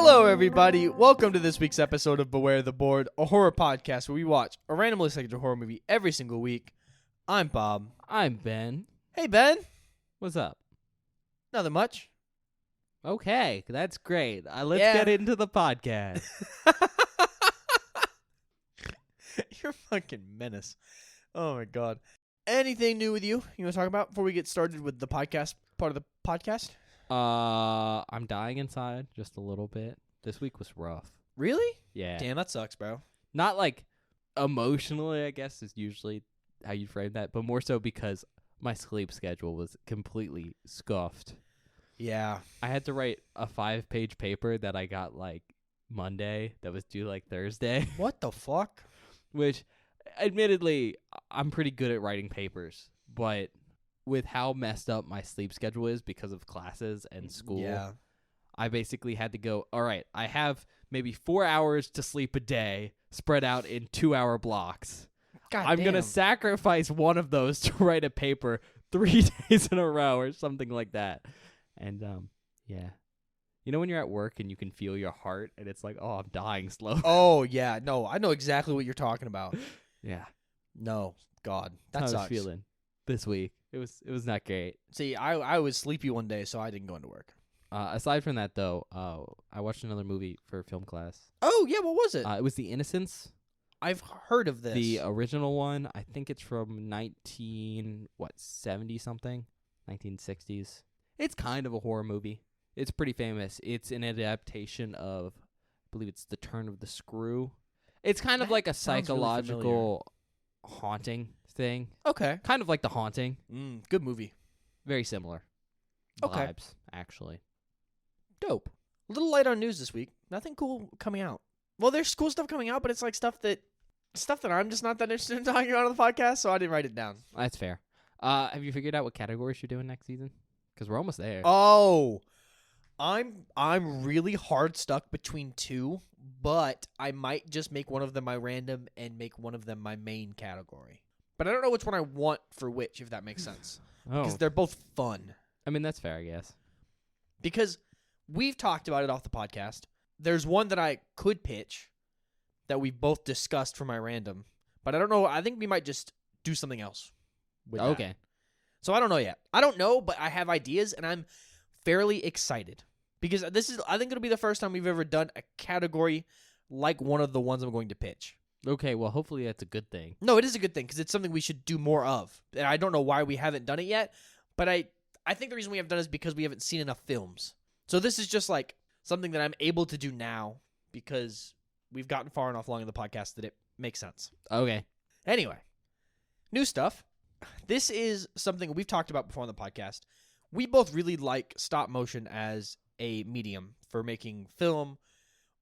Hello, everybody. Welcome to this week's episode of Beware the Board, a horror podcast where we watch a randomly selected horror movie every single week. I'm Bob. I'm Ben. Hey, Ben. What's up? Nothing much. Okay, that's great. Let's Yeah. get into the podcast. You're a fucking menace. Oh, my God. Anything new with you want to talk about before we get started with the podcast part of the podcast? I'm dying inside just a little bit. This week was rough. Really? Yeah. Damn, that sucks, bro. Not like emotionally, I guess is usually how you frame that, but more so because my sleep schedule was completely scuffed. Yeah. I had to write a 5-page paper that I got like Monday that was due like Thursday, What the fuck? which admittedly I'm pretty good at writing papers, but with how messed up my sleep schedule is because of classes and school, Yeah. I basically had to go, all right, I have maybe 4 hours to sleep a day spread out in 2-hour blocks. God I'm going to damn. sacrifice one of those to write a paper 3 days in a row or something like that. And, yeah. You know when you're at work and you can feel your heart and it's like, oh, I'm dying slow. Oh, yeah. No, I know exactly what you're talking about. Yeah. No. God. That That's how I sucks. was feeling this week. It was not great. See, I was sleepy one day, so I didn't go into work. Aside from that, though, I watched another movie for film class. Oh, yeah, what was it? It was The Innocents, I've heard of this. the original one. I think it's from 70 something, 1960s. It's kind of a horror movie. It's pretty famous. It's an adaptation of, I believe it's The Turn of the Screw. It's kind of That like a sounds really psychological haunting thing. Okay. Kind of like The Haunting. Good movie. Very similar Okay. vibes, actually. Dope. A little light on news this week. Nothing cool coming out. Well, there's cool stuff coming out, but it's like stuff that I'm just not that interested in talking about on the podcast, so I didn't write it down. That's fair. Have you figured out what categories you're doing next season? Because we're almost there. Oh, I'm really hard stuck between two, but I might just make one of them my random and make one of them my main category. But I don't know which one I want for which, if that makes sense. Because they're both fun. I mean, that's fair, I guess. Because we've talked about it off the podcast. There's one that I could pitch that we both discussed for my random. But I don't know. I think we might just do something else with that. Okay. So I don't know yet. I don't know, but I have ideas, and I'm fairly excited. Because I think it'll be the first time we've ever done a category like one of the ones I'm going to pitch. Okay, well, hopefully that's a good thing. No, it is a good thing because it's something we should do more of. And I don't know why we haven't done it yet, but I think the reason we haven't done it is because we haven't seen enough films. So this is just like something that I'm able to do now because we've gotten far enough along in the podcast that it makes sense. Okay. Anyway, new stuff. This is something we've talked about before on the podcast. We both really like stop motion as a medium for making film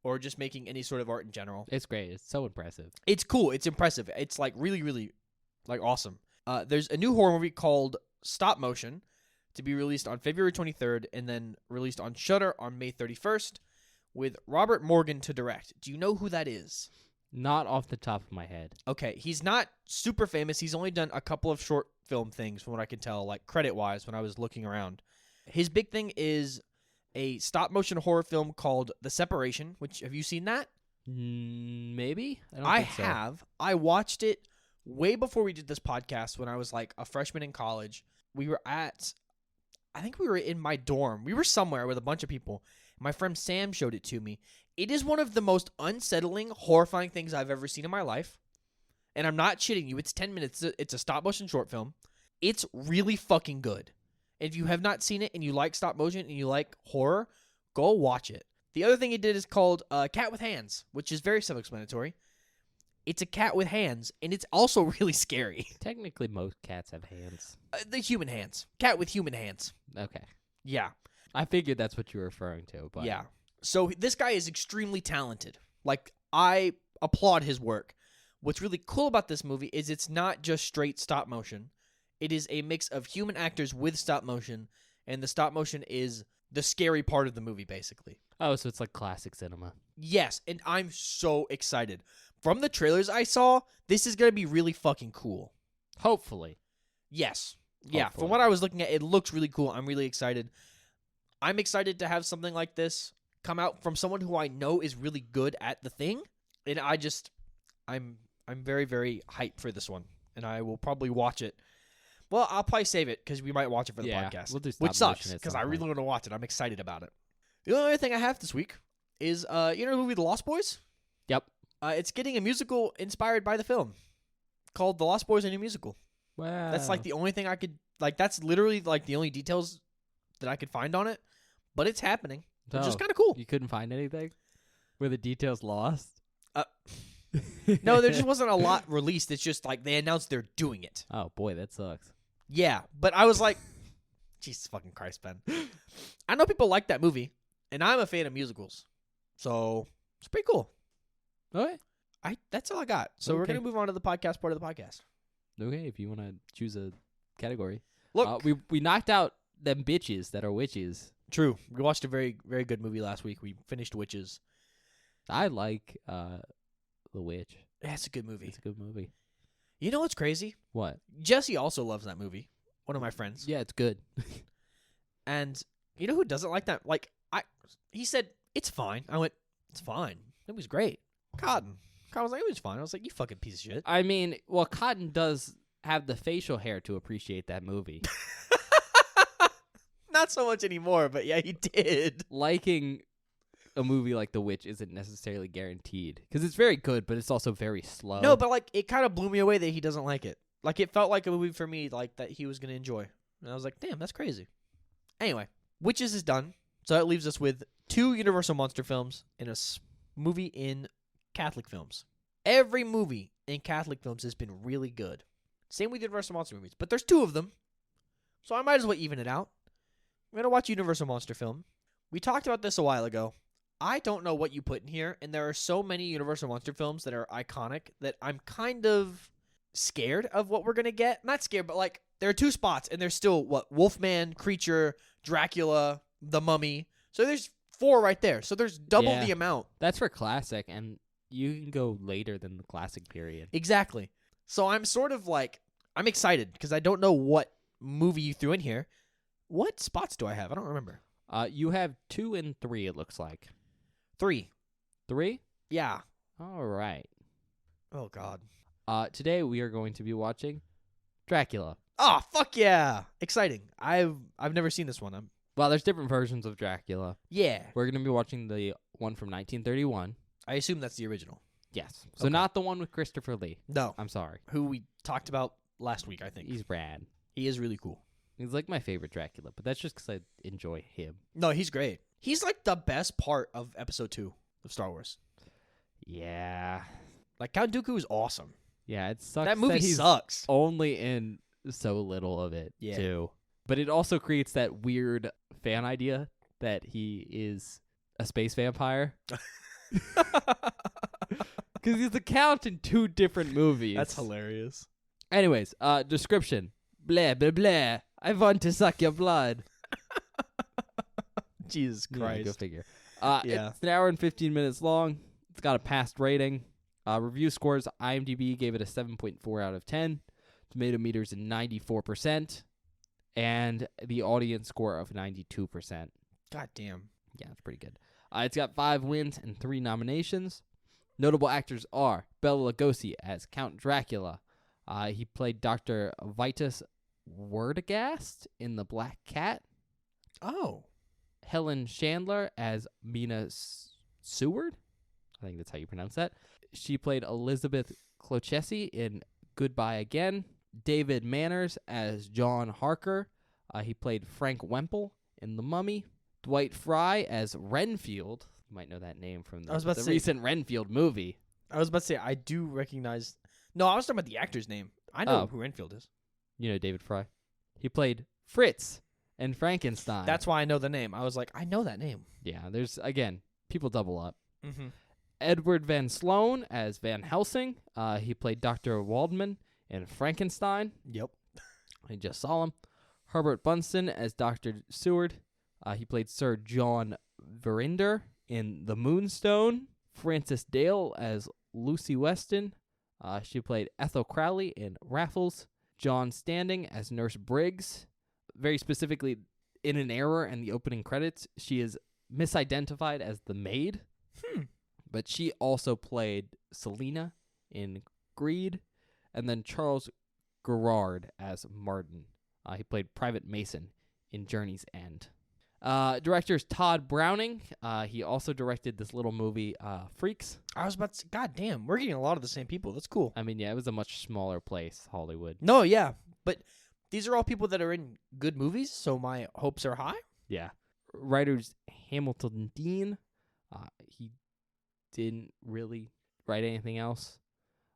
or just making any sort of art in general. It's great. It's so impressive. It's cool. It's impressive. It's like really, really like awesome. There's a new horror movie called Stop Motion to be released on February 23rd and then released on Shudder on May 31st with Robert Morgan to direct. Do you know who that is? Not off the top of my head. Okay, he's not super famous. He's only done a couple of short film things from what I can tell, like credit-wise when I was looking around. His big thing is a stop-motion horror film called The Separation, which, have you seen that? Maybe? I think so. have. I watched it way before we did this podcast when I was like a freshman in college. We were I think we were in my dorm. We were somewhere with a bunch of people. My friend Sam showed it to me. It is one of the most unsettling, horrifying things I've ever seen in my life. And I'm not shitting you. It's 10 minutes. It's a stop-motion short film. It's really fucking good. If you have not seen it and you like stop motion and you like horror, go watch it. The other thing he did is called Cat with Hands, which is very self-explanatory. It's a cat with hands, and it's also really scary. Technically, most cats have hands. The human hands. Cat with human hands. Okay. Yeah. I figured that's what you were referring to. But Yeah. So this guy is extremely talented. Like, I applaud his work. What's really cool about this movie is it's not just straight stop motion. It is a mix of human actors with stop motion, and the stop motion is the scary part of the movie, basically. Oh, so it's like classic cinema. Yes, and I'm so excited. From the trailers I saw, this is going to be really fucking cool. Hopefully. Yes. Yeah, Hopefully. from what I was looking at, it looks really cool. I'm really excited. I'm excited to have something like this come out from someone who I know is really good at the thing, and I'm very, very hyped for this one, and I will probably watch it. Well, I'll probably save it because we might watch it for the podcast, we'll do which stop sucks motion at because some I really point. want to watch it. I'm excited about it. The only other thing I have this week is you know the movie The Lost Boys? Yep. It's getting a musical inspired by the film called The Lost Boys: A New Musical. Wow. That's like the only thing I could like. That's literally like the only details that I could find on it, but it's happening, which is So, kind of cool. You couldn't find anything? Were the details lost? No, there just wasn't a lot released. It's just like they announced they're doing it. Oh, boy, that sucks. Yeah, but I was like, Jesus fucking Christ, Ben. I know people like that movie, and I'm a fan of musicals, so it's pretty cool. Okay. That's all I got. So we're Okay. gonna move on to the podcast part of the podcast. Okay, if you want to choose a category. Look, We knocked out them bitches that are witches. true. We watched a very, very good movie last week. We finished Witches. I like The Witch. Yeah, it's a good movie. It's a good movie. You know what's crazy? What? Jesse also loves that movie. One of my friends. Yeah, it's good. And you know who doesn't like that? He said it's fine. I went, it's fine. It was great. Cotton was like, it was fine. I was like, you fucking piece of shit. I mean, well, Cotton does have the facial hair to appreciate that movie. Not so much anymore, but yeah, he did. Liking a movie like The Witch isn't necessarily guaranteed because it's very good, but it's also very slow. No, but like it kind of blew me away that he doesn't like it. Like it felt like a movie for me, like that he was gonna enjoy, and I was like, damn, that's crazy. Anyway, Witches is done, so that leaves us with 2 Universal monster films and a movie in Catholic films. Every movie in Catholic films has been really good. Same with Universal monster movies, but there's 2 of them, so I might as well even it out. I'm gonna watch Universal monster film. We talked about this a while ago. I don't know what you put in here, and there are so many Universal monster films that are iconic that I'm kind of scared of what we're going to get. Not scared, but like there are 2 spots, and there's still, Wolfman, Creature, Dracula, The Mummy. So there's 4 right there. So there's double Yeah. the amount. That's for classic, and you can go later than the classic period. Exactly. So I'm sort of like, I'm excited because I don't know what movie you threw in here. What spots do I have? I don't remember. You have 2 and 3, it looks like. 3. 3? Yeah. All right. Oh, God. Today we are going to be watching Dracula. Oh, fuck yeah. Exciting. I've never seen this one. Well, there's different versions of Dracula. Yeah. We're going to be watching the one from 1931. I assume that's the original. Yes. So Okay. not the one with Christopher Lee. No. I'm sorry. Who we talked about last week, I think. He's rad. He is really cool. He's like my favorite Dracula, but that's just because I enjoy him. No, he's great. He's like the best part of episode 2 of Star Wars. Yeah. Like Count Dooku is awesome. Yeah, it sucks That movie he's sucks. only in so little of it, Yeah. too. But it also creates that weird fan idea that he is a space vampire. Because he's the Count in 2 different movies. That's hilarious. Anyways, description. Blah, blah, blah. I want to suck your blood. Jesus Yeah, Christ. go figure. Yeah. It's an hour and 15 minutes long. It's got a passed rating. Review scores, IMDb gave it a 7.4 out of 10. Tomato meters 94%. And the audience score of 92%. God damn. Yeah, it's pretty good. It's got 5 wins and 3 nominations. Notable actors are Bela Lugosi as Count Dracula. He played Dr. Vitus Werdegast in The Black Cat. Oh. Helen Chandler as Mina Seward. I think that's how you pronounce that. She played Elizabeth Clochesi in Goodbye Again. David Manners as John Harker. He played Frank Wemple in The Mummy. Dwight Fry as Renfield. You might know that name from I was about the to say- recent Renfield movie. I was about to say, I do recognize... No, I was talking about the actor's name. I know Oh. who Renfield is. You know David Fry. He played Fritz in Frankenstein. That's why I know the name. I was like, I know that name. Yeah, there's, again, people double up. Mm-hmm. Edward Van Sloan as Van Helsing. He played Dr. Waldman in Frankenstein. Yep. I just saw him. Herbert Bunston as Dr. Seward. He played Sir John Verinder in The Moonstone. Frances Dale as Lucy Weston. She played Ethel Crowley in Raffles. John Standing as Nurse Briggs. Very specifically, in an error in the opening credits, she is misidentified as the maid, but she also played Selena in Greed, and then Charles Gerard as Martin. He played Private Mason in Journey's End. Director is Todd Browning. He also directed this little movie, Freaks. I was about to say, God damn, we're getting a lot of the same people. That's cool. I mean, yeah, it was a much smaller place, Hollywood. No, yeah, but these are all people that are in good movies, so my hopes are high. Yeah. Writer's Hamilton Dean. He didn't really write anything else,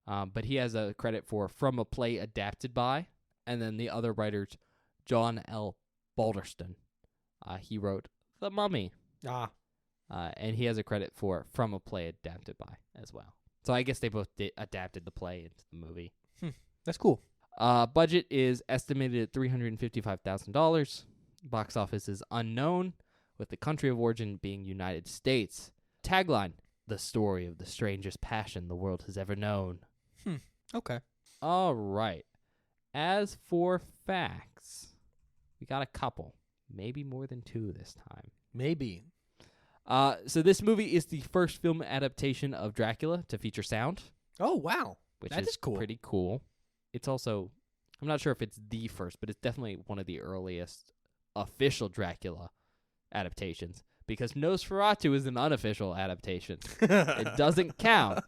but he has a credit for From a Play Adapted By, and then the other writer's John L. Balderston. He wrote The Mummy. And he has a credit for From a Play Adapted By as well. So I guess they both adapted the play into the movie. That's cool. Budget is estimated at $355,000. Box office is unknown, with the country of origin being United States. Tagline, the story of the strangest passion the world has ever known. Okay. All right. As for facts, we got a couple. Maybe more than two this time. Maybe. So this movie is the first film adaptation of Dracula to feature sound. Oh, wow. Which That is cool. Pretty cool. It's also, I'm not sure if it's the first, but it's definitely one of the earliest official Dracula adaptations, because Nosferatu is an unofficial adaptation. It doesn't count.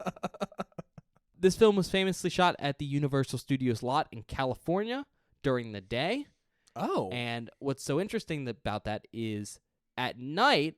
This film was famously shot at the Universal Studios lot in California during the day. Oh. And what's so interesting about that is at night,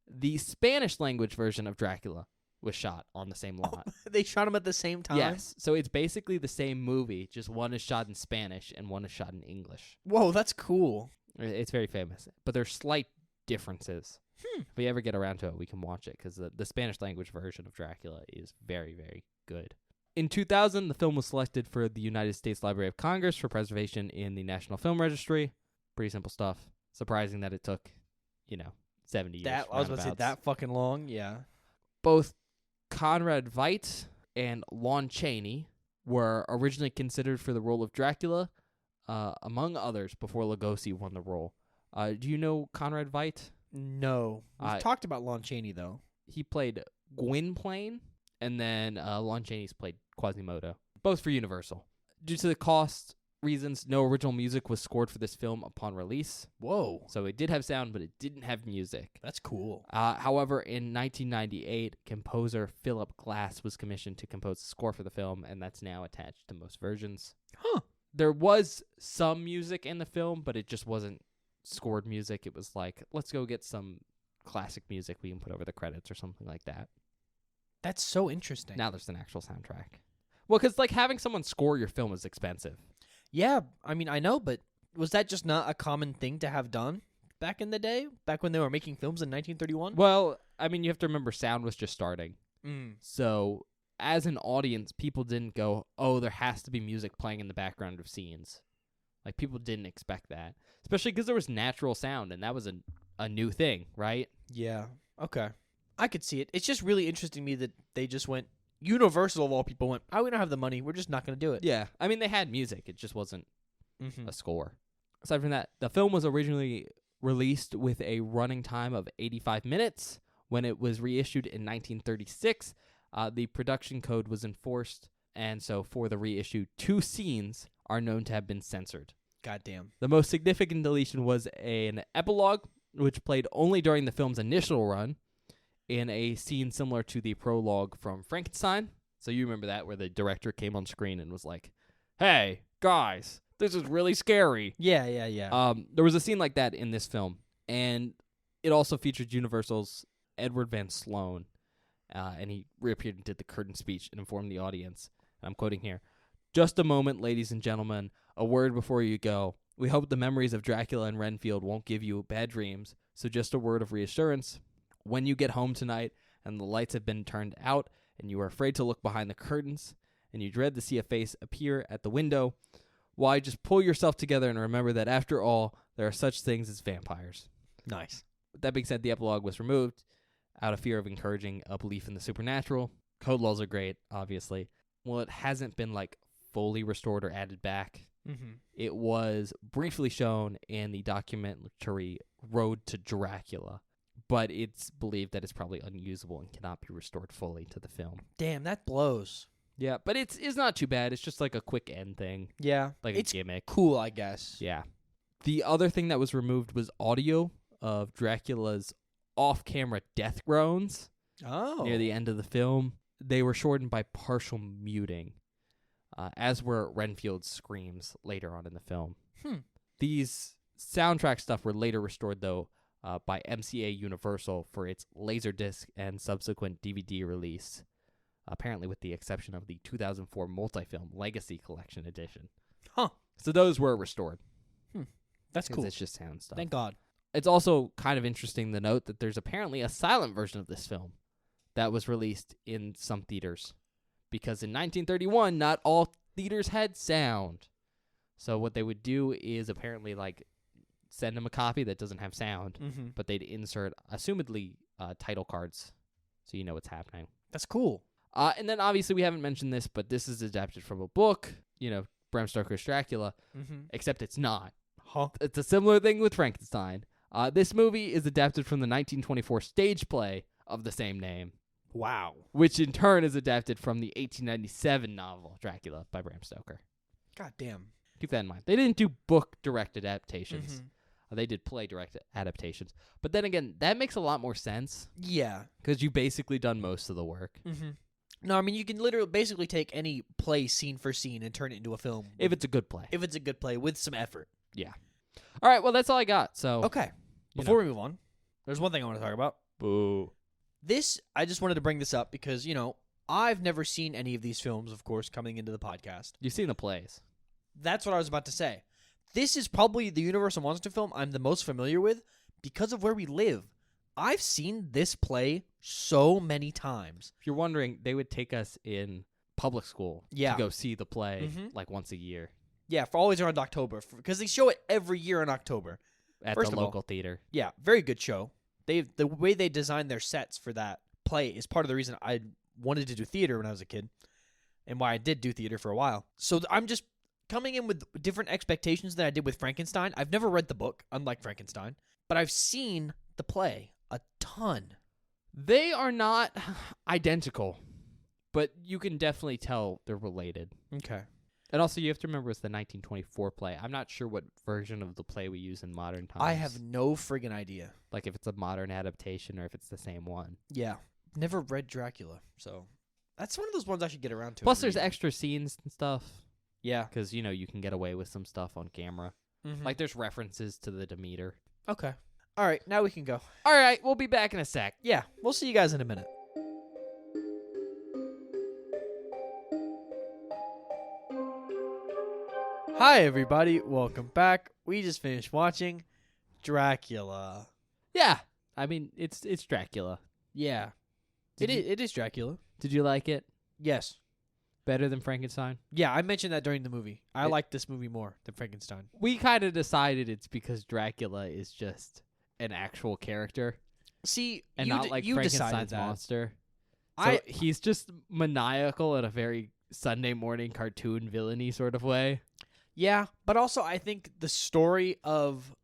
the Spanish language version of Dracula was shot on the same lot. They shot them at the same time? Yes. So it's basically the same movie, just one is shot in Spanish and one is shot in English. Whoa, that's cool. It's very famous, but there's slight differences. If we ever get around to it, we can watch it, because the Spanish language version of Dracula is very, very good. In 2000, the film was selected for the United States Library of Congress for preservation in the National Film Registry. Pretty simple stuff. Surprising that it took, 70 years. I was about to say, roundabouts. that fucking long? Yeah. Both Conrad Veidt and Lon Chaney were originally considered for the role of Dracula, among others, before Lugosi won the role. Do you know Conrad Veidt? No. We've talked about Lon Chaney, though. He played Gwynplaine, and then Lon Chaney's played Quasimodo, both for Universal. Due to the cost reasons, no original music was scored for this film upon release. Whoa. So it did have sound, but it didn't have music. That's cool. However, in 1998, composer Philip Glass was commissioned to compose the score for the film, and that's now attached to most versions. Huh. There was some music in the film, but it just wasn't scored music. It was like, let's go get some classic music we can put over the credits or something like that. That's so interesting. Now there's an actual soundtrack. Well, because having someone score your film is expensive. Yeah, I mean, I know, but was that just not a common thing to have done back in the day? Back when they were making films in 1931? Well, I mean, you have to remember sound was just starting. Mm. So as an audience, people didn't go, oh, there has to be music playing in the background of scenes. Like, people didn't expect that. Especially because there was natural sound, and that was a new thing, right? Yeah. Okay. I could see it. It's just really interesting to me that they just went, Universal of all people went, oh, we don't have the money. We're just not going to do it. Yeah. I mean, they had music. It just wasn't Mm-hmm. a score. Aside from that, the film was originally released with a running time of 85 minutes. When it was reissued in 1936, the production code was enforced, and so for the reissue, 2 scenes are known to have been censored. Goddamn. The most significant deletion was an epilogue, which played only during the film's initial run, in a scene similar to the prologue from Frankenstein. So you remember that, where the director came on screen and was like, hey, guys, this is really scary. Yeah. There was a scene like that in this film, and it also featured Universal's Edward Van Sloan, and he reappeared and did the curtain speech and informed the audience, and I'm quoting here, just a moment, ladies and gentlemen, a word before you go. We hope the memories of Dracula and Renfield won't give you bad dreams, so just a word of reassurance. When you get home tonight and the lights have been turned out and you are afraid to look behind the curtains and you dread to see a face appear at the window, why, just pull yourself together and remember that after all, there are such things as vampires. Nice. With that being said, the epilogue was removed out of fear of encouraging a belief in the supernatural. Code laws are great, obviously. Well, it hasn't been fully restored or added back. Mm-hmm. It was briefly shown in the documentary Road to Dracula. but it's believed that it's probably unusable and cannot be restored fully to the film. Damn, that blows. Yeah, but it's not too bad. It's just like a quick end thing, Yeah. like It's a gimmick. cool, I guess. Yeah. The other thing that was removed was audio of Dracula's off-camera death groans Oh. near the end of the film. They were shortened by partial muting, as were Renfield's screams later on in the film. These soundtrack stuff were later restored, though, by MCA Universal for its Laserdisc and subsequent DVD release, apparently with the exception of the 2004 multi-film Legacy Collection Edition. Huh. So those were restored. That's 'Cause cool. It's just sound stuff. Thank God. It's also kind of interesting to note that there's apparently a silent version of this film that was released in some theaters, because in 1931, not all theaters had sound. So what they would do is apparently like send them a copy that doesn't have sound, Mm-hmm. but they'd insert, assumedly, title cards so you know what's happening. That's cool. And then obviously we haven't mentioned this, but this is adapted from a book, Bram Stoker's Dracula, Mm-hmm. except it's not. Huh. It's a similar thing with Frankenstein. This movie is adapted from the 1924 stage play of the same name, Wow. which in turn is adapted from the 1897 novel Dracula by Bram Stoker. God damn. Keep that in mind. They didn't do book direct adaptations. Mm-hmm. They did play direct adaptations. But then again, that makes a lot more sense Yeah. because you've basically done most of the work. Mm-hmm. No, I mean, you can literally basically take any play scene for scene and turn it into a film. If it's a good play. If it's a good play with some effort. Yeah. All right, well, that's all I got. So, Okay. Before we move on, there's one thing I want to talk about. Boo. I just wanted to bring this up because, I've never seen any of these films, of course, coming into the podcast. You've seen the plays. That's what I was about to say. This is probably the Universal Monster film I'm the most familiar with because of where we live. I've seen this play so many times. If you're wondering, they would take us in public school Yeah. to go see the play Mhm. like once a year Yeah, for always around October because they show it every year in October. at First the of all- local theater. Yeah, very good show. The way they designed their sets for that play is part of the reason I wanted to do theater when I was a kid and why I did do theater for a while. So I'm just coming in with different expectations than I did with Frankenstein. I've never read the book, unlike Frankenstein, but I've seen the play a ton. They are not identical, but you can definitely tell they're related. Okay. And also, you have to remember it's the 1924 play. I'm not sure what version of the play we use in modern times. I have no friggin' idea. Like if it's a modern adaptation or if it's the same one. Yeah. Never read Dracula, so that's one of those ones I should get around to. Plus, and there's read. extra scenes and stuff Yeah. because, you can get away with some stuff on camera. Mhm. Like there's references to the Demeter. Okay. All right, now we can go. All right, we'll be back in a sec. Yeah, we'll see you guys in a minute. Hi, everybody. Welcome back. We just finished watching Dracula. Yeah. I mean, it's Dracula. Yeah. Did you- It is Dracula. Did you like it? Yes. Better than Frankenstein? Yeah, I mentioned that during the movie. I It- like this movie more than Frankenstein. We kind of decided it's because Dracula is just an actual character See, and you not d- like you decided Frankenstein's that. monster. So I he's just maniacal in a very Sunday morning cartoon villainy sort of way. Yeah, but also I think the story of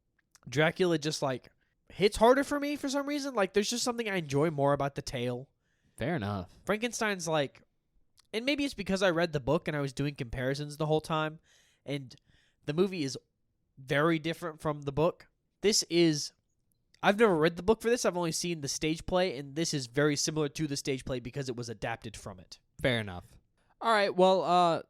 Dracula just like hits harder for me for some reason. Like there's just something I enjoy more about the tale. Fair enough. Frankenstein's like, and maybe it's because I read the book and I was doing comparisons the whole time, and the movie is very different from the book. I've never read the book for this. I've only seen the stage play, and this is very similar to the stage play because it was adapted from it. Fair enough. All right, well,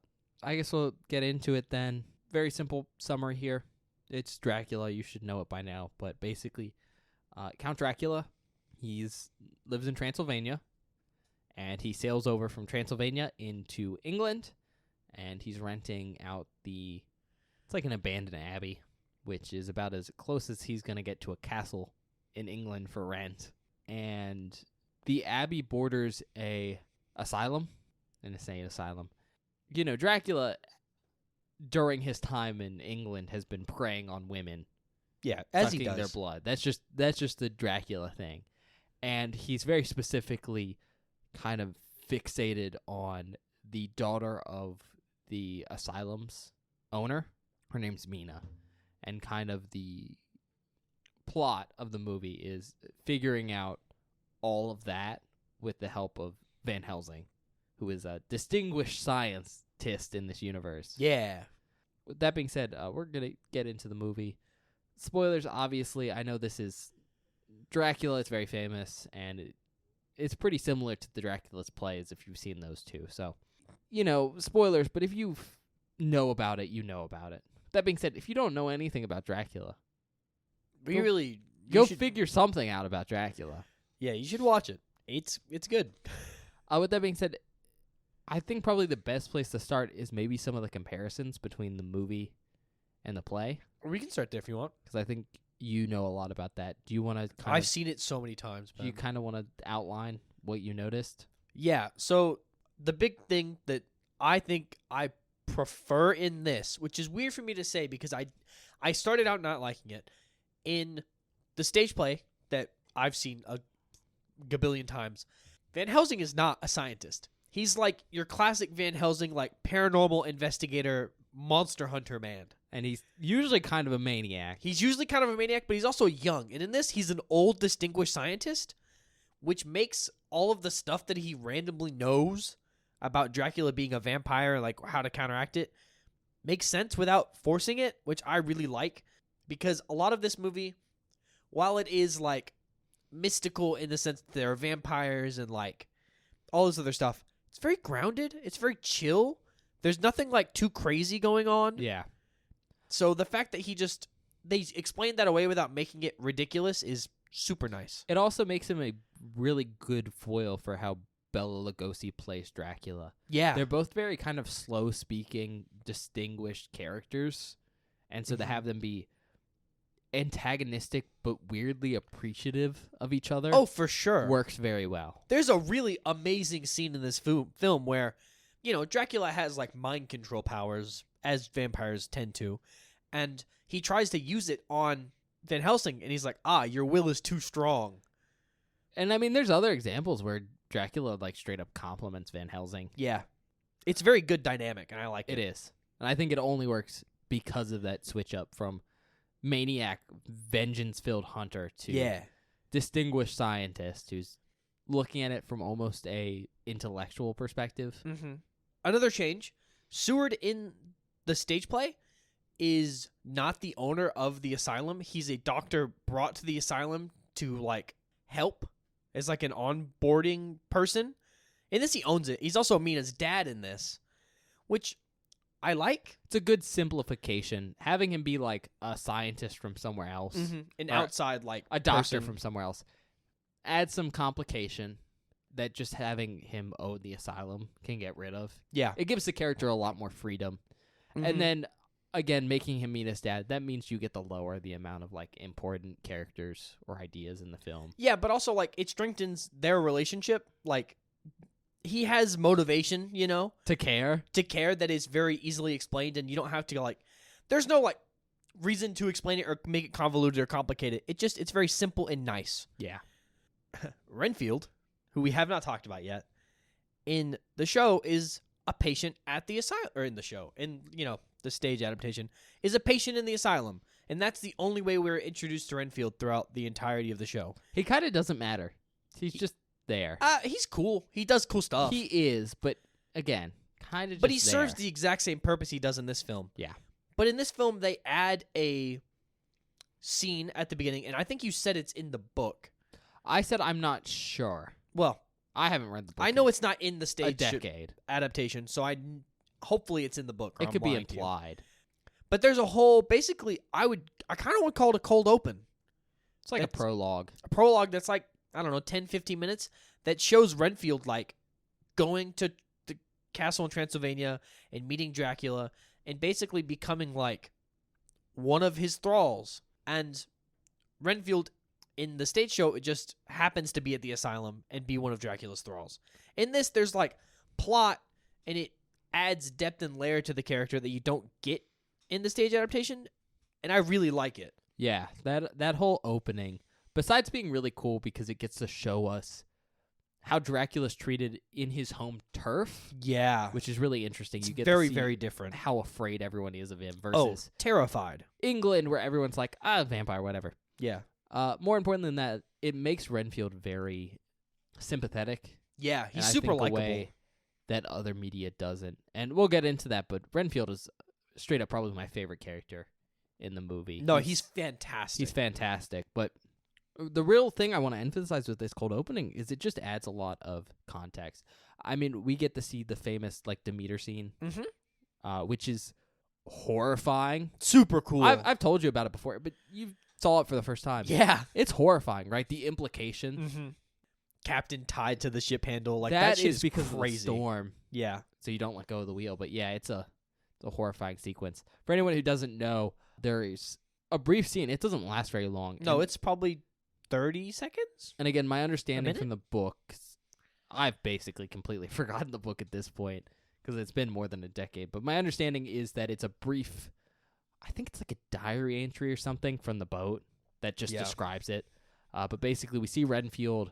I guess we'll get into it then. Very simple summary here. It's Dracula. You should know it by now. But basically, Count Dracula, lives in Transylvania, and he sails over from Transylvania into England, and he's renting out it's like an abandoned abbey, which is about as close as he's going to get to a castle in England for rent. And the abbey borders an insane asylum. Dracula, during his time in England, has been preying on women, Yeah, as he sucking does. their blood. That's just the Dracula thing. And he's very specifically kind of fixated on the daughter of the asylum's owner. Her name's Mina. And kind of the plot of the movie is figuring out all of that with the help of Van Helsing, who is a distinguished scientist in this universe. Yeah. With that being said, we're going to get into the movie. Spoilers, obviously. I know this is Dracula. It's very famous, and it's pretty similar to the Dracula's plays if you've seen those two. So, spoilers, but if you know about it, you know about it. That being said, if you don't know anything about Dracula, You should figure something out about Dracula. Yeah, you should watch it. It's good. With that being said, I think probably the best place to start is maybe some of the comparisons between the movie and the play. We can start there if you want. Because I think you know a lot about that. Do you want to I've seen it so many times. Do you kind of want to outline what you noticed? Yeah, so the big thing that I think I prefer in this, which is weird for me to say because I started out not liking it, in the stage play that I've seen a gabillion times, Van Helsing is not a scientist. He's like your classic Van Helsing, like paranormal investigator, monster hunter man. And he's usually kind of a maniac. He's usually kind of a maniac, but he's also young. And in this, he's an old, distinguished scientist, which makes all of the stuff that he randomly knows about Dracula being a vampire, like how to counteract it, makes sense without forcing it, which I really like. Because a lot of this movie, while it is like mystical in the sense that there are vampires and like all this other stuff, it's very grounded. It's very chill. There's nothing like too crazy going on. Yeah. So the fact that they explained that away without making it ridiculous is super nice. It also makes him a really good foil for how Bela Lugosi plays Dracula. Yeah. They're both very kind of slow-speaking, distinguished characters. And so to have them be antagonistic but weirdly appreciative of each other for sure. works very well. There's a really amazing scene in this film where, Dracula has like mind control powers, as vampires tend to, and he tries to use it on Van Helsing, and he's like, your will is too strong. And I mean, there's other examples where Dracula like straight up compliments Van Helsing. Yeah. It's very good dynamic, and I like it. It is. And I think it only works because of that switch up from maniac, vengeance-filled hunter to distinguished scientist who's looking at it from almost a intellectual perspective. Mm-hmm. Another change, Seward in the stage play is not the owner of the asylum. He's a doctor brought to the asylum to like help as like an onboarding person. In this, he owns it. He's also Mina's dad in this, which I like. It's a good simplification. Having him be like a scientist from somewhere else, an outside like a doctor person from somewhere else, adds some complication that just having him own the asylum can get rid of. Yeah, it gives the character a lot more freedom. And then again, making him Mina's dad, that means you get to lower the amount of like important characters or ideas in the film. Yeah, but also like it strengthens their relationship. Like he has motivation, to care that is very easily explained, and you don't have to like. There's no like reason to explain it or make it convoluted or complicated. It's very simple and nice. Yeah. Renfield, who we have not talked about yet, in the show is a patient at the asylum, or in the stage adaptation, is a patient in the asylum. And that's the only way we're introduced to Renfield throughout the entirety of the show. He kind of doesn't matter. He's just there. He's cool. He does cool stuff. He is, but again, kind of just But he there. serves the exact same purpose he does in this film. Yeah. But in this film, they add a scene at the beginning, and I think you said it's in the book. I said I'm not sure. Well, I haven't read the book. I know it's not in the stage a decade adaptation, so hopefully it's in the book. Or it I'm could be lying to you. implied. But there's a whole, basically, I kind of would call it a cold open. It's like a prologue. A prologue that's like, I don't know, 10, 15 minutes that shows Renfield like going to the castle in Transylvania and meeting Dracula and basically becoming like one of his thralls. And Renfield in the stage show, it just happens to be at the asylum and be one of Dracula's thralls. In this, there's like plot, and it adds depth and layer to the character that you don't get in the stage adaptation, and I really like it. Yeah, that whole opening, besides being really cool because it gets to show us how Dracula's treated in his home turf. Yeah. Which is really interesting. It's you get very, to see very different. How afraid everyone is of him versus terrified. England, where everyone's like, vampire, whatever. Yeah. More important than that, it makes Renfield very sympathetic. Yeah, and he's I super think a likable. way that other media doesn't. And we'll get into that, but Renfield is straight up probably my favorite character in the movie. No, he's fantastic. He's fantastic. But the real thing I want to emphasize with this cold opening is it just adds a lot of context. I mean, we get to see the famous like Demeter scene, which is horrifying. Super cool. I've told you about it before, but you saw it for the first time. Yeah. It's horrifying, right? The implication. Mm-hmm. Captain tied to the ship handle. Like that shit is because crazy. of the storm. Yeah. So you don't let go of the wheel. But yeah, it's a horrifying sequence. For anyone who doesn't know, there is a brief scene. It doesn't last very long. No, it's probably 30 seconds. And again, my understanding from the book, I've basically completely forgotten the book at this point because it's been more than a decade. But my understanding is that it's a brief, I think it's like a diary entry or something from the boat that just describes it. But basically, we see Renfield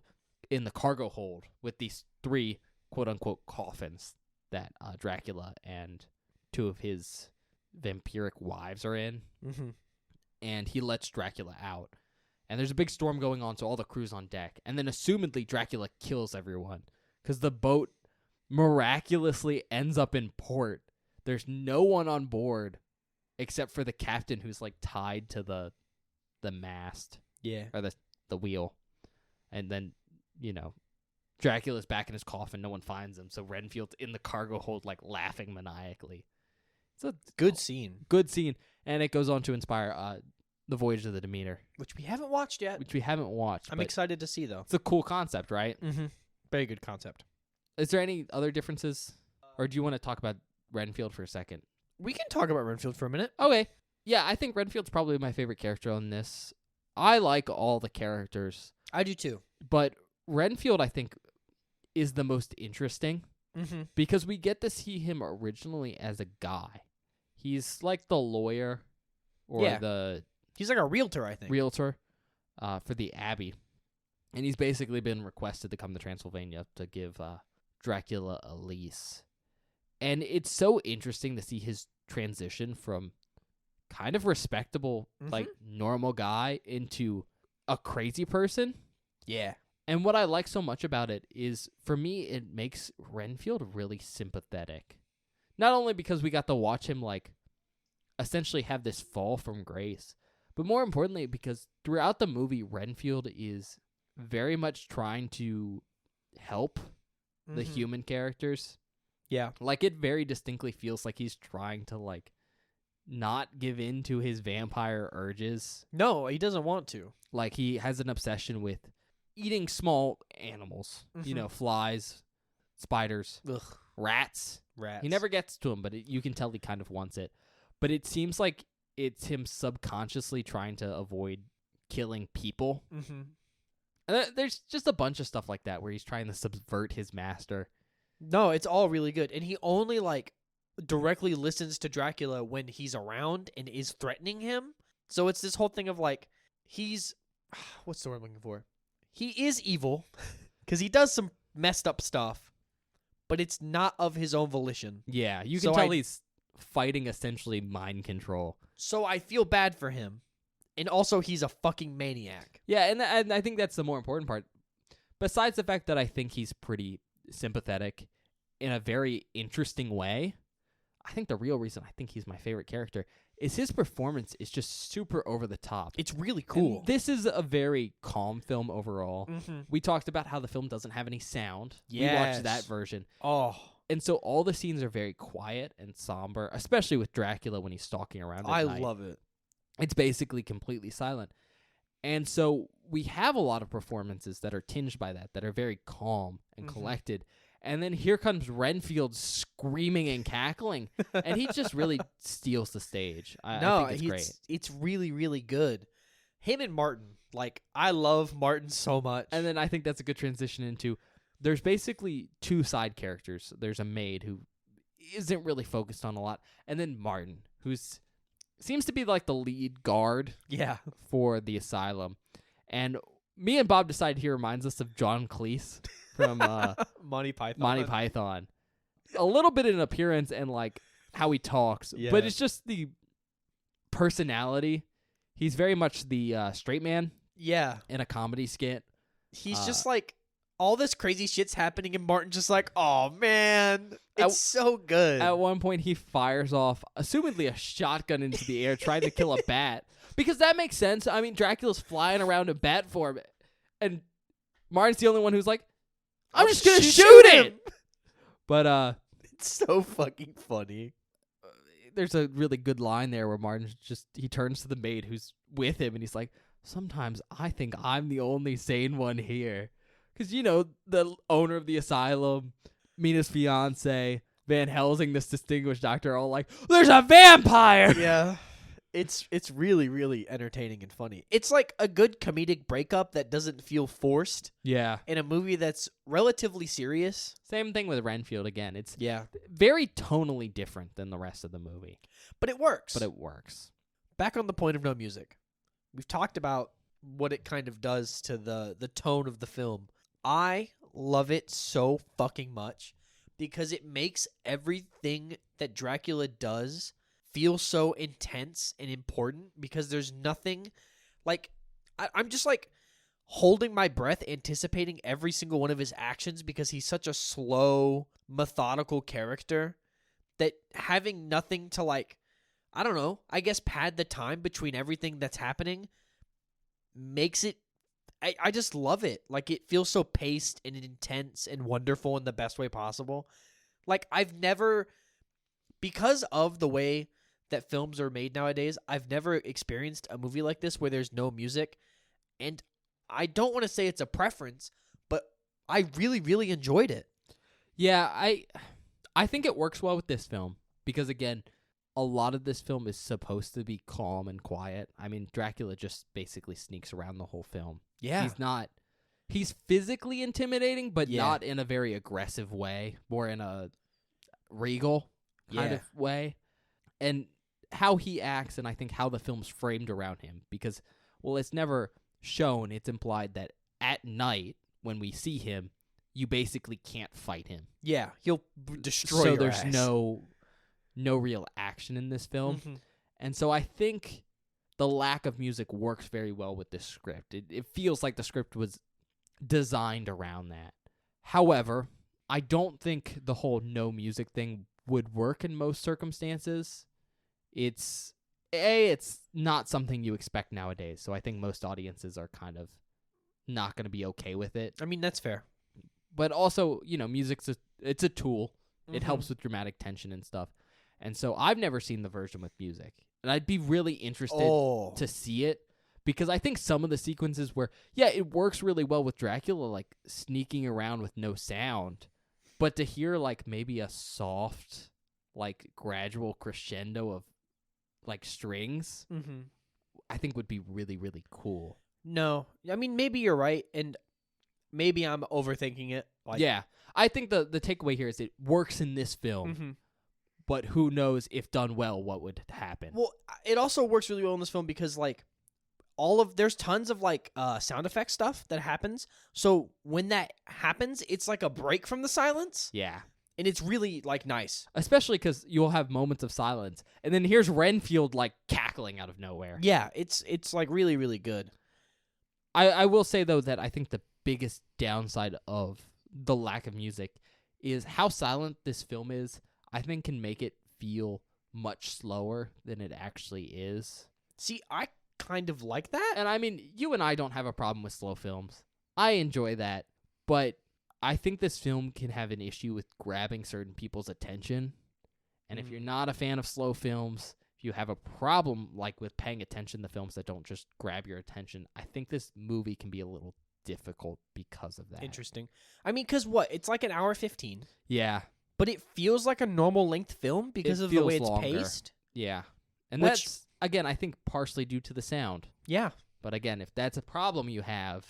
in the cargo hold with these 3 quote-unquote coffins that Dracula and 2 of his vampiric wives are in. Mm-hmm. And he lets Dracula out. And there's a big storm going on, so all the crew's on deck. And then assumedly Dracula kills everyone because the boat miraculously ends up in port. There's no one on board except for the captain who's like tied to the mast. Yeah. Or the wheel. And then, Dracula's back in his coffin. No one finds him. So Renfield's in the cargo hold like laughing maniacally. It's a good scene. Good scene. And it goes on to inspire The Voyage of the Demeter. Which we haven't watched yet. I'm excited to see, though. It's a cool concept, right? Mm-hmm. Very good concept. Is there any other differences? Or do you want to talk about Renfield for a second? We can talk about Renfield for a minute. Okay. Yeah, I think Renfield's probably my favorite character on this. I like all the characters. I do, too. But Renfield, I think, is the most interesting. Mm-hmm. Because we get to see him originally as a guy. He's like the lawyer or he's like a realtor, I think. Realtor for the Abbey. And he's basically been requested to come to Transylvania to give Dracula a lease. And it's so interesting to see his transition from kind of respectable, like normal guy into a crazy person. Yeah. And what I like so much about it is, for me, it makes Renfield really sympathetic. Not only because we got to watch him, like, essentially have this fall from grace, but more importantly, because throughout the movie, Renfield is very much trying to help the human characters. Yeah. Like, it very distinctly feels like he's trying to, like, not give in to his vampire urges. No, he doesn't want to. Like, he has an obsession with eating small animals, flies, spiders, rats. He never gets to them, but you can tell he kind of wants it. But it seems like it's him subconsciously trying to avoid killing people. Mm-hmm. And there's just a bunch of stuff like that where he's trying to subvert his master. No, it's all really good. And he only, like, directly listens to Dracula when he's around and is threatening him. So it's this whole thing of, like, he's... What's the word I'm looking for? He is evil because he does some messed up stuff, but it's not of his own volition. Yeah, you can tell he's fighting essentially mind control. So I feel bad for him. And also, he's a fucking maniac. Yeah, and I think that's the more important part. Besides the fact that I think he's pretty sympathetic in a very interesting way, I think the real reason I think he's my favorite character is his performance is just super over the top. It's really cool. And this is a very calm film overall. Mm-hmm. We talked about how the film doesn't have any sound. Yes. We watched that version. Oh. And so all the scenes are very quiet and somber, especially with Dracula when he's stalking around at night. I love it. It's basically completely silent. And so we have a lot of performances that are tinged by that are very calm and collected. And then here comes Renfield screaming and cackling, and he just really steals the stage. I think it's great. It's really, really good. Him and Martin, like, I love Martin so much. And then I think that's a good transition into, there's basically 2 side characters. There's a maid who isn't really focused on a lot, and then Martin, who's seems to be like the lead guard for the asylum. And me and Bob decided he reminds us of John Cleese from Monty Python. Monty Python. A little bit in appearance and like how he talks, but it's just the personality. He's very much the straight man Yeah. in a comedy skit. He's just like, all this crazy shit's happening, and Martin's just like, oh, man. It's so good. At one point, he fires off, assumedly a shotgun into the air, trying to kill a bat. Because that makes sense. I mean, Dracula's flying around in bat form, and Martin's the only one who's like, I'm just going to shoot him! But, it's so fucking funny. There's a really good line there where Martin he turns to the maid who's with him, and he's like, sometimes I think I'm the only sane one here. Because, the owner of the asylum, Mina's fiance, Van Helsing, this distinguished doctor, are all like, there's a vampire! Yeah. It's really, really entertaining and funny. It's like a good comedic breakup that doesn't feel forced. Yeah. In a movie that's relatively serious. Same thing with Renfield again. It's yeah, very tonally different than the rest of the movie. But it works. Back on the point of no music. We've talked about what it kind of does to the tone of the film. I love it so fucking much because it makes everything that Dracula does feel so intense and important, because there's nothing like I'm just like holding my breath anticipating every single one of his actions, because he's such a slow, methodical character that having nothing to like, I don't know, I guess pad the time between everything that's happening makes it, I just love it. Like, it feels so paced and intense and wonderful in the best way possible. Like, because of the way that films are made nowadays, I've never experienced a movie like this where there's no music. And I don't want to say it's a preference, but I really, really enjoyed it. Yeah, I think it works well with this film because, again, a lot of this film is supposed to be calm and quiet. I mean, Dracula just basically sneaks around the whole film. Yeah. He's physically intimidating, but not in a very aggressive way, more in a regal kind of way. And how he acts, and I think how the film's framed around him, because, well, it's never shown, it's implied that at night, when we see him, you basically can't fight him. Yeah, he'll destroy your there's ass. no real action in this film. Mm-hmm. And so I think the lack of music works very well with this script. It feels like the script was designed around that. However, I don't think the whole no music thing would work in most circumstances. It's not something you expect nowadays, so I think most audiences are kind of not going to be okay with it. I mean, that's fair. But also, music's it's a tool. It helps with dramatic tension and stuff. And so I've never seen the version with music. And I'd be really interested to see it, because I think some of the sequences where, it works really well with Dracula, like sneaking around with no sound. But to hear like maybe a soft, like gradual crescendo of like strings, I think would be really, really cool. No, I mean, maybe you're right, and maybe I'm overthinking it. Like, yeah, I think the takeaway here is it works in this film, but who knows if done well what would happen. Well, it also works really well in this film because like there's tons of like sound effect stuff that happens. So when that happens, it's like a break from the silence. Yeah. And it's really like nice. Especially because you'll have moments of silence, and then here's Renfield like cackling out of nowhere. Yeah, it's like really, really good. I will say though that I think the biggest downside of the lack of music is how silent this film is. I think can make it feel much slower than it actually is. See, I kind of like that. And I mean, you and I don't have a problem with slow films. I enjoy that, but I think this film can have an issue with grabbing certain people's attention. And if you're not a fan of slow films, if you have a problem like with paying attention to films that don't just grab your attention, I think this movie can be a little difficult because of that. Interesting. I mean, because what? It's like an hour 15. Yeah. But it feels like a normal length film because of the way it's longer. paced. Yeah. And that's, again, I think partially due to the sound. Yeah. But again, if that's a problem you have,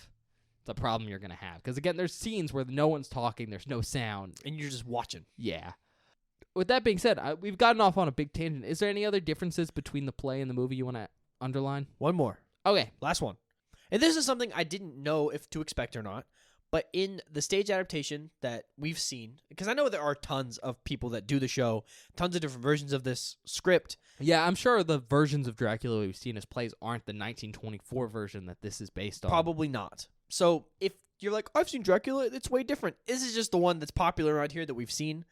it's a problem you're going to have. Because again, there's scenes where no one's talking, there's no sound. And you're just watching. Yeah. With that being said, we've gotten off on a big tangent. Is there any other differences between the play and the movie you want to underline? One more. Okay. Last one. And this is something I didn't know if to expect or not. But in the stage adaptation that we've seen, because I know there are tons of people that do the show, tons of different versions of this script. Yeah, I'm sure the versions of Dracula we've seen as plays aren't the 1924 version that this is based on. Probably not. So if you're like, I've seen Dracula, it's way different. This is just the one that's popular around here that we've seen.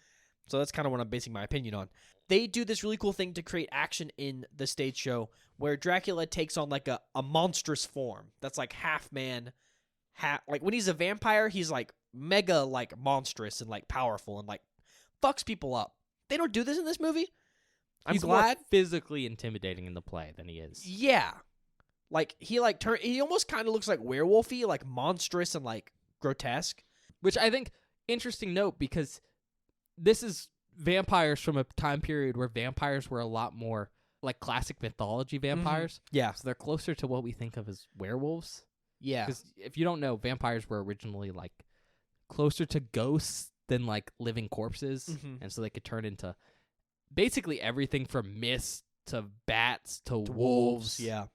So that's kind of what I'm basing my opinion on. They do this really cool thing to create action in the stage show where Dracula takes on like a monstrous form that's like half man, like when he's a vampire, he's like mega like monstrous and like powerful and like fucks people up. They don't do this in this movie. I'm He's glad. more physically intimidating in the play than he is. Yeah. Like he almost kind of looks like werewolfy, like monstrous and like grotesque. Which I think interesting note because this is vampires from a time period where vampires were a lot more like classic mythology vampires. Yeah. So they're closer to what we think of as werewolves. Yeah. Because if you don't know, vampires were originally like closer to ghosts than like living corpses. Mhm. And so they could turn into basically everything from mist to bats to To wolves. Yeah.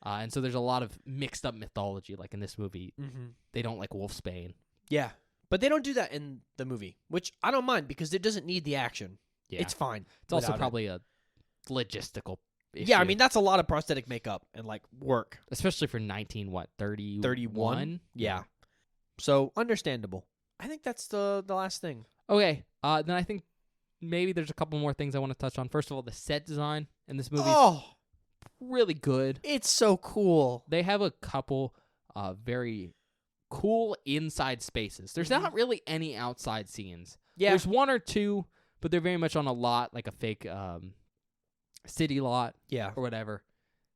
And so there's a lot of mixed up mythology. Like in this movie, Mm-hmm. they don't like wolfsbane. Yeah. But they don't do that in the movie, which I don't mind because it doesn't need the action. Yeah. It's fine. It's also without it. probably a logistical issue. Yeah, I mean, that's a lot of prosthetic makeup and like work. especially for 31? 31? Yeah. So understandable. I think that's the last thing. Okay. Then I think maybe there's a couple more things I want to touch on. First of all, the set design in this movie is Oh, really good. it's so cool. They have a couple very cool inside spaces. There's Mhm. not really any outside scenes. Yeah. There's one or two, but they're very much on a lot, like a fake city lot Yeah. or whatever.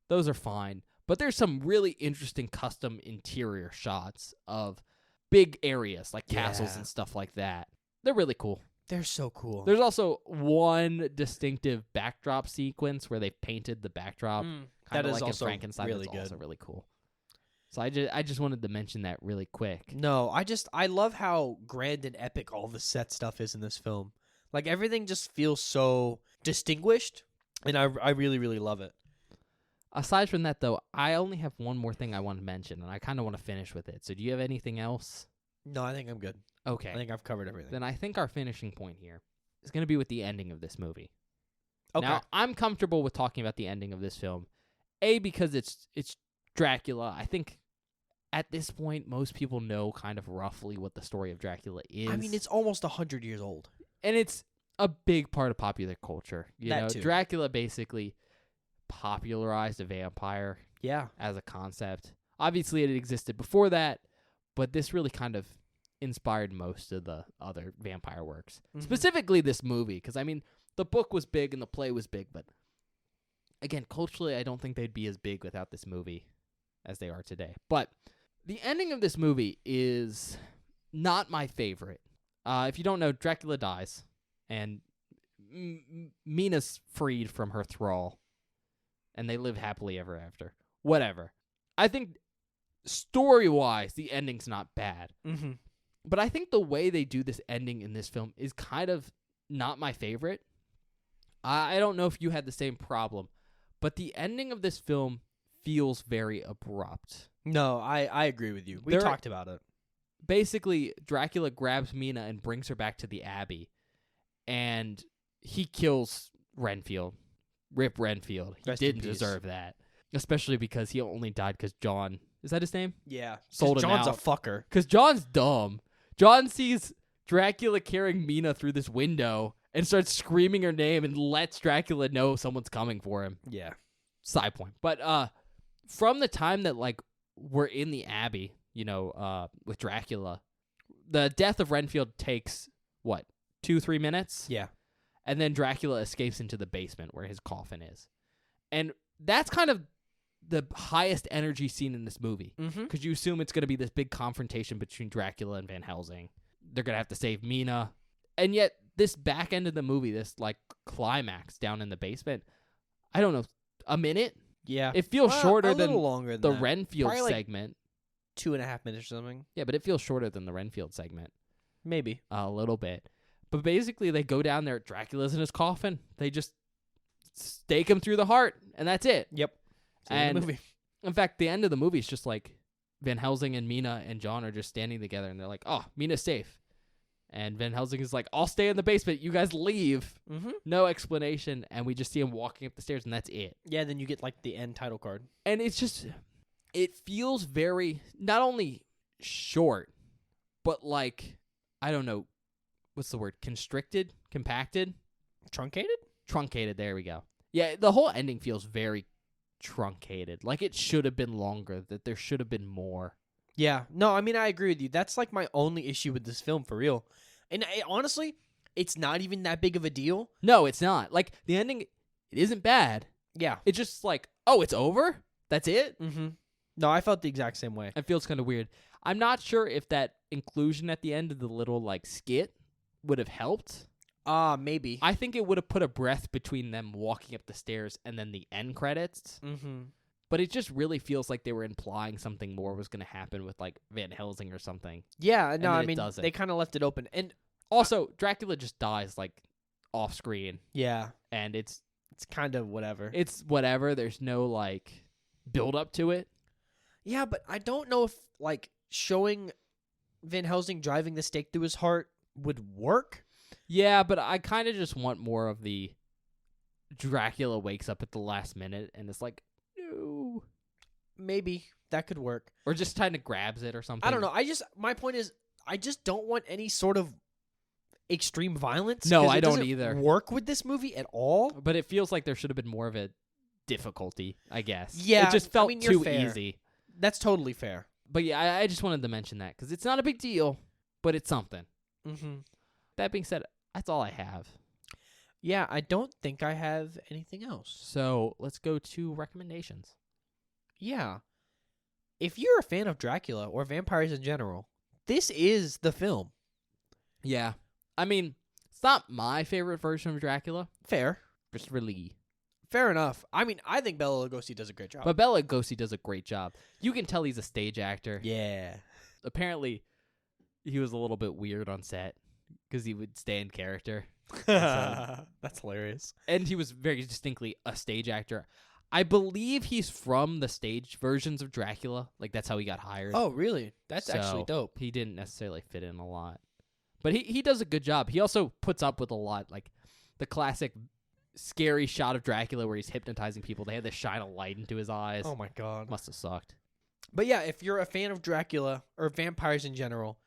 Those are fine. But there's some really interesting custom interior shots of big areas like castles Yeah. and stuff like that. They're really cool. They're so cool. There's also one distinctive backdrop sequence where they painted the backdrop. that Kinda is like in also Frankenstein. really That's good. also really cool. So I just wanted to mention that really quick. No, I love how grand and epic all the set stuff is in this film. Like everything just feels so distinguished, and I really really love it. Aside from that, though, I only have one more thing I want to mention, and I kind of want to finish with it. So do you have anything else? No, I think I'm good. Okay. I think I've covered everything. Then I think our finishing point here is going to be with the ending of this movie. Okay. Now, I'm comfortable with talking about the ending of this film. A, because it's Dracula. I think at this point, most people know kind of roughly what the story of Dracula is. I mean, it's almost 100 years old. And it's a big part of popular culture. You That know, too. Dracula basically popularized a vampire Yeah. as a concept. Obviously, it existed before that, but this really kind of inspired most of the other vampire works. Mhm. Specifically this movie, because, I mean, the book was big and the play was big, but again, culturally, I don't think they'd be as big without this movie as they are today. But the ending of this movie is not my favorite. If you don't know, Dracula dies, and Mina's freed from her thrall, and they live happily ever after. Whatever. I think story-wise, the ending's not bad. Mm-hmm. But I think the way they do this ending in this film is kind of not my favorite. I don't know if you had the same problem, but the ending of this film feels very abrupt. No, I agree with you. We There- talked about it. Basically, Dracula grabs Mina and brings her back to the Abbey, and he kills Renfield. Rip Renfield. He Rest in didn't peace. deserve that, especially because he only died because John, is that his name? Yeah. Sold him John's out. a fucker. Because John's dumb. John sees Dracula carrying Mina through this window and starts screaming her name and lets Dracula know someone's coming for him. Yeah. Side point. But from the time that like we're in the Abbey, you know, with Dracula, the death of Renfield takes what, 2-3 minutes? Yeah. And then Dracula escapes into the basement where his coffin is. And that's kind of the highest energy scene in this movie. Mm-hmm. Because you assume it's going to be this big confrontation between Dracula and Van Helsing. They're going to have to save Mina. And yet, this back end of the movie, this like climax down in the basement, I don't know, a minute? Yeah. It feels shorter a than little longer than the that. Renfield Probably, like, segment. 2.5 minutes or something. Yeah, but it feels shorter than the Renfield segment. Maybe. A little bit. But basically, they go down there. Dracula's in his coffin. They just stake him through the heart, and that's it. Yep. And the movie. in fact, the end of the movie is just like Van Helsing and Mina and John are just standing together, and they're like, "Oh, Mina's safe." And Van Helsing is like, "I'll stay in the basement. You guys leave." Mm-hmm. No explanation, and we just see him walking up the stairs, and that's it. Yeah, then you get like the end title card. And it's just, it feels very, not only short, but like, I don't know, what's the word? Constricted? Compacted? Truncated? Truncated, there we go. Yeah, the whole ending feels very truncated. Like it should have been longer, that there should have been more. Yeah. No, I mean, I agree with you. That's like my only issue with this film, for real. And honestly, it's not even that big of a deal. No, it's not. Like, the ending, it isn't bad. Yeah. It's just like, oh, it's over? That's it? Mm-hmm. No, I felt the exact same way. It feels kind of weird. I'm not sure if that inclusion at the end of the little, like, skit would have helped. Maybe. I think it would have put a breath between them walking up the stairs and then the end credits. Mm-hmm. But it just really feels like they were implying something more was going to happen with, like, Van Helsing or something. Yeah, no, then I it mean, doesn't. they kind of left it open. And Also, Dracula just dies, like, off screen. yeah, And it's kind of whatever. whatever. There's no, like, build up to it. Yeah, but I don't know if, like, showing Van Helsing driving the stake through his heart would work. Yeah, but I kind of just want more of the Dracula wakes up at the last minute and it's like, no. Maybe that could work. Or just kind of grabs it or something. I don't know. My point is, I just don't want any sort of extreme violence. No, 'cause I it don't doesn't either. work with this movie at all. But it feels like there should have been more of a difficulty, I guess. Yeah, It just I felt mean, you're too fair. easy. That's totally fair. But yeah, I just wanted to mention that because it's not a big deal, but it's something. Mm-hmm. That being said, that's all I have. Yeah, I don't think I have anything else. So let's go to recommendations. Yeah. If you're a fan of Dracula or vampires in general, this is the film. Yeah. I mean, it's not my favorite version of Dracula. Fair. Just really. Fair enough. I mean, I think Bela Lugosi does a great job. But Bela Lugosi does a great job. You can tell he's a stage actor. Yeah. Apparently, he was a little bit weird on set because he would stay in character. That's hilarious. And he was very distinctly a stage actor. I believe he's from the stage versions of Dracula. Like, that's how he got hired. Oh, really? That's So, actually dope. He didn't necessarily fit in a lot. But he does a good job. He also puts up with a lot. Like, the classic scary shot of Dracula where he's hypnotizing people. They had to shine a light into his eyes. Oh, my God. Must have sucked. But yeah, if you're a fan of Dracula or vampires in general,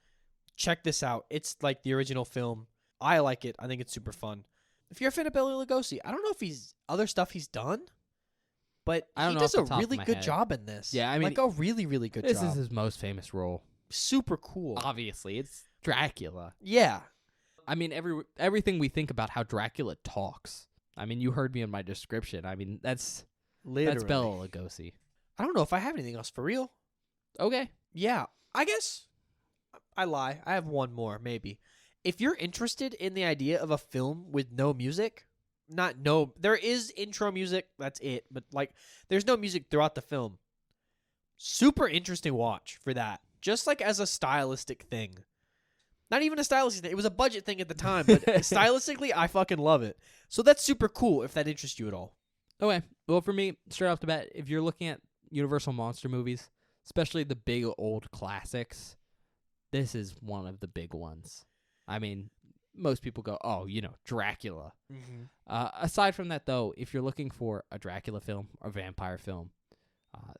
check this out. It's like the original film. I like it. I think it's super fun. If you're a fan of Bela Lugosi, I don't know if he's other stuff he's done, but I don't he know does off a the top of really my good head. job in this. Yeah, I mean, like a really, really good This job. is his most famous role. Super cool. Obviously, it's Dracula. Yeah. I mean, everything we think about how Dracula talks. I mean, you heard me in my description. I mean, that's Literally. Bela Lugosi. I don't know if I have anything else for real. Okay. Yeah, I guess I lie. I have one more, maybe. If you're interested in the idea of a film with no music, there is intro music, that's it, but like there's no music throughout the film. Super interesting watch for that. Just like as a stylistic thing. Not even a stylistic thing. It was a budget thing at the time, but stylistically, I fucking love it. So that's super cool if that interests you at all. Okay. Well, for me, straight off the bat, if you're looking at Universal monster movies, especially the big old classics, this is one of the big ones. I mean, most people go, oh, Dracula. Mm-hmm. Aside from that, though, if you're looking for a Dracula film or vampire film,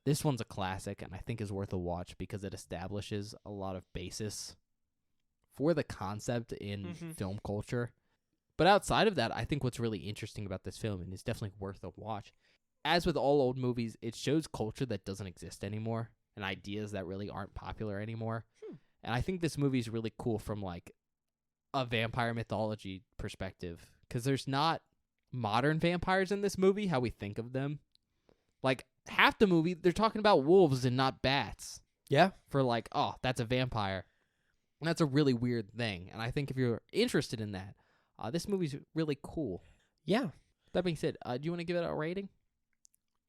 this one's a classic and I think is worth a watch because it establishes a lot of basis for the concept in film culture. But outside of that, I think what's really interesting about this film, and it's definitely worth a watch, as with all old movies, it shows culture that doesn't exist anymore and ideas that really aren't popular anymore. And I think this movie is really cool from like a vampire mythology perspective because there's not modern vampires in this movie, how we think of them. Like half the movie, they're talking about wolves and not bats. Yeah. For like, oh, that's a vampire. And that's a really weird thing. And I think if you're interested in that, this movie's really cool. Yeah. That being said, do you want to give it a rating?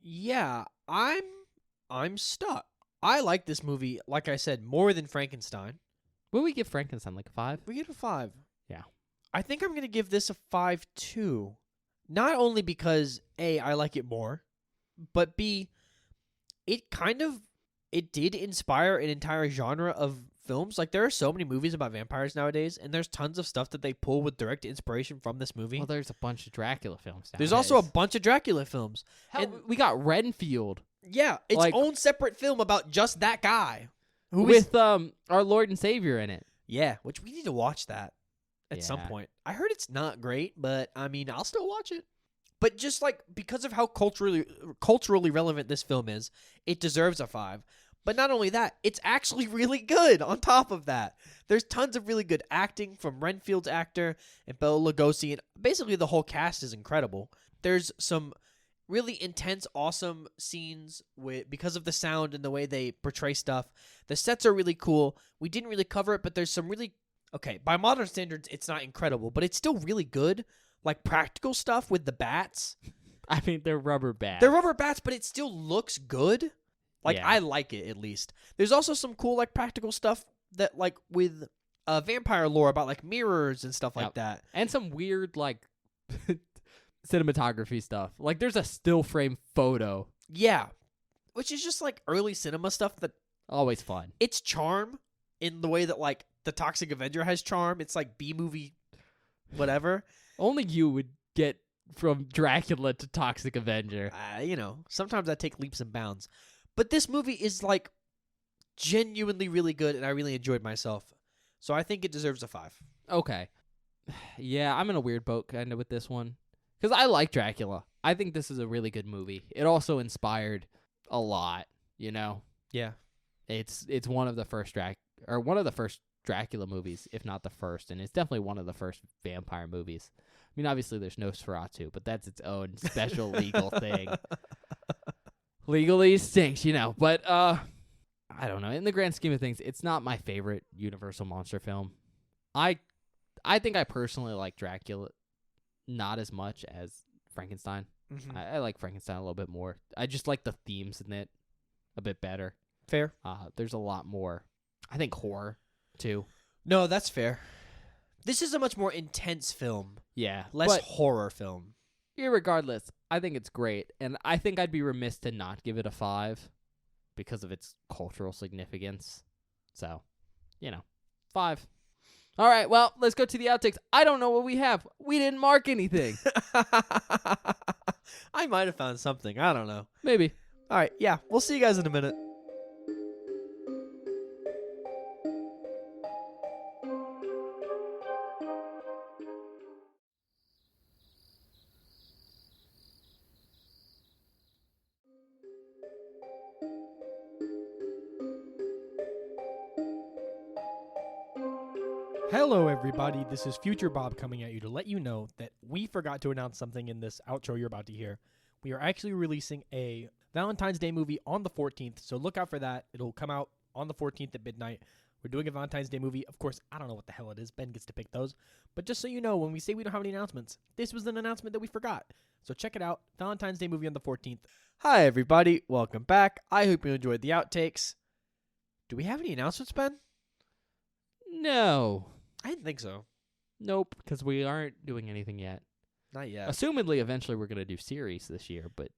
Yeah, I'm stuck. I like this movie, like I said, more than Frankenstein. Will we give Frankenstein like a 5? We give it a 5. Yeah. I think I'm going to give this a 5 too. Not only because A, I like it more, but B, it it did inspire an entire genre of films. Like, there are so many movies about vampires nowadays, and there's tons of stuff that they pull with direct inspiration from this movie. Well, there's a bunch of Dracula films nowadays. There's also a bunch of Dracula films. Hell, and we got Renfield. Yeah, its like, own separate film about just that guy. With our Lord and Savior in it. Yeah, which we need to watch that at some Yeah. point. I heard it's not great, but I mean, I'll still watch it. But just like because of how culturally relevant this film is, it deserves a 5. But not only that, it's actually really good on top of that. There's tons of really good acting from Renfield's actor and Bela Lugosi, and basically the whole cast is incredible. There's some really intense, awesome scenes because of the sound and the way they portray stuff. The sets are really cool. We didn't really cover it, but there's some really... Okay, by modern standards, it's not incredible, but it's still really good. Like, practical stuff with the bats. I mean, they're rubber bats. They're rubber bats, but it still looks good. Like, Yeah. I like it, at least. There's also some cool, like, practical stuff that, like, with vampire lore about, like, mirrors and stuff like Yep. that. And some weird, like, cinematography stuff. Like, there's a still frame photo. Yeah. Which is just, like, early cinema stuff that... Always fun. It's charm in the way that, like, the Toxic Avenger has charm. It's, like, B-movie whatever. Only you would get from Dracula to Toxic Avenger. Sometimes I take leaps and bounds. But this movie is, like, genuinely really good, and I really enjoyed myself. So I think it deserves a 5. Okay. Yeah, I'm in a weird boat kind of with this one. Because I like Dracula. I think this is a really good movie. It also inspired a lot, you know? Yeah. It's one of the first Dracula movies, if not the first, and it's definitely one of the first vampire movies. I mean, obviously there's Nosferatu, but that's its own special legal thing. Legally stinks, but I don't know. In the grand scheme of things, it's not my favorite Universal monster film. I think I personally like Dracula not as much as Frankenstein. Mm-hmm. I like Frankenstein a little bit more. I just like the themes in it a bit better. Fair. There's a lot more, I think, horror, too. No, that's fair. This is a much more intense film. Yeah. Less but horror film. irregardless, I think it's great. And I think I'd be remiss to not give it a 5 because of its cultural significance. So, 5. All right, well, let's go to the outtakes. I don't know what we have. We didn't mark anything. I might have found something. I don't know. Maybe. All right, yeah. We'll see you guys in a minute. Hello, everybody. This is Future Bob coming at you to let you know that we forgot to announce something in this outro you're about to hear. We are actually releasing a Valentine's Day movie on the 14th, so look out for that. It'll come out on the 14th at midnight. We're doing a Valentine's Day movie. Of course, I don't know what the hell it is. Ben gets to pick those. But just so you know, when we say we don't have any announcements, this was an announcement that we forgot. So check it out. Valentine's Day movie on the 14th. Hi, everybody. Welcome back. I hope you enjoyed the outtakes. Do we have any announcements, Ben? No. I didn't think so. Nope, because we aren't doing anything yet. Not yet. Assumedly, eventually, we're going to do series this year, but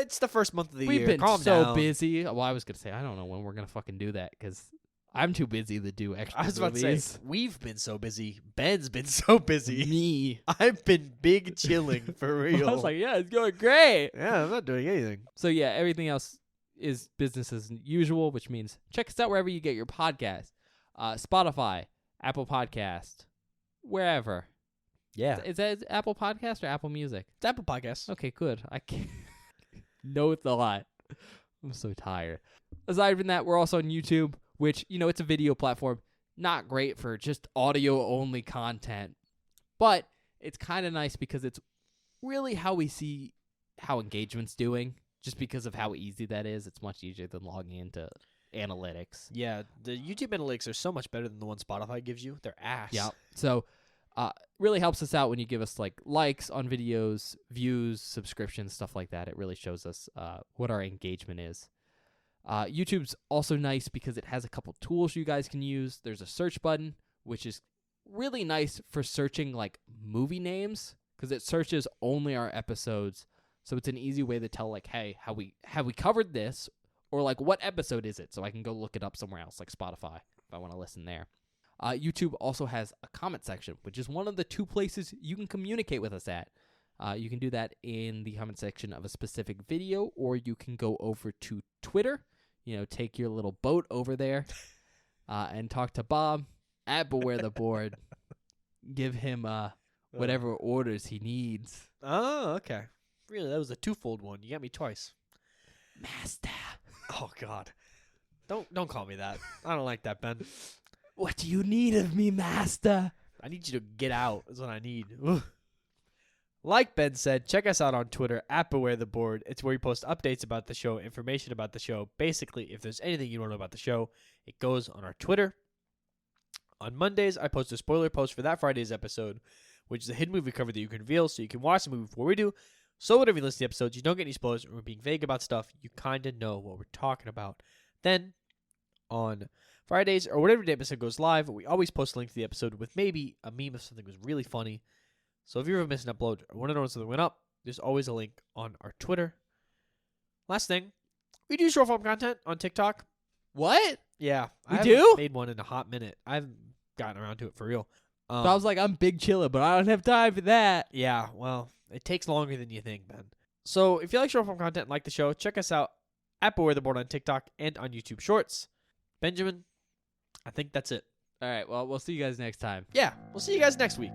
It's the first month of the we've year. been Calm so down. busy. Well, I was going to say, I don't know when we're going to fucking do that, because I'm too busy to do extra I was about to movies. say, we've been so busy. Ben's been so busy. Me. I've been big chilling for real. I was like, yeah, it's going great. yeah, I'm not doing anything. So, yeah, everything else is business as usual, which means check us out wherever you get your podcast. Spotify, Apple Podcast, wherever. Yeah. Is that Apple Podcast or Apple Music? It's Apple Podcasts. Okay, good. I can't know it's a lot. I'm so tired. Aside from that, we're also on YouTube, which, it's a video platform. Not great for just audio-only content. But it's kind of nice because it's really how we see how engagement's doing. Just because of how easy that is. It's much easier than logging into analytics. Yeah, the YouTube analytics are so much better than the one Spotify gives you. They're ass. Yeah. So, really helps us out when you give us likes on videos, views, subscriptions, stuff like that. It really shows us what our engagement is. YouTube's also nice because it has a couple tools you guys can use. There's a search button, which is really nice for searching movie names because it searches only our episodes. So it's an easy way to tell hey, have we covered this, Or like, what episode is it? So I can go look it up somewhere else, like Spotify, if I want to listen there. YouTube also has a comment section, which is one of the 2 places you can communicate with us at. You can do that in the comment section of a specific video, or you can go over to Twitter. Take your little boat over there and talk to Bob at Beware the Board. Give him whatever orders he needs. Oh, okay. Really, that was a twofold one. You got me twice. Master. Oh God, don't call me that. I don't like that, Ben. What do you need of me, master? I need you to get out. Is what I need. Ugh. Like Ben said, check us out on Twitter at Beware the Board. It's where we post updates about the show, information about the show. Basically, if there's anything you don't know about the show, it goes on our Twitter. On Mondays, I post a spoiler post for that Friday's episode, which is a hidden movie cover that you can reveal, so you can watch the movie before we do. So whenever you listen to the episodes, you don't get any spoilers, and we're being vague about stuff. You kind of know what we're talking about. Then, on Fridays, or whatever the episode goes live, we always post a link to the episode with maybe a meme if something was really funny. So if you ever miss an upload or want to know when something went up, there's always a link on our Twitter. Last thing, we do short form content on TikTok. What? Yeah. We I do? haven't made one in a hot minute. I haven't gotten around to it for real. So I was like, I'm big chiller, but I don't have time for that. Yeah, well, it takes longer than you think, Ben. So if you like short form content and like the show, check us out at Beware the Board on TikTok and on YouTube Shorts. Benjamin, I think that's it. All right, well, we'll see you guys next time. Yeah, we'll see you guys next week.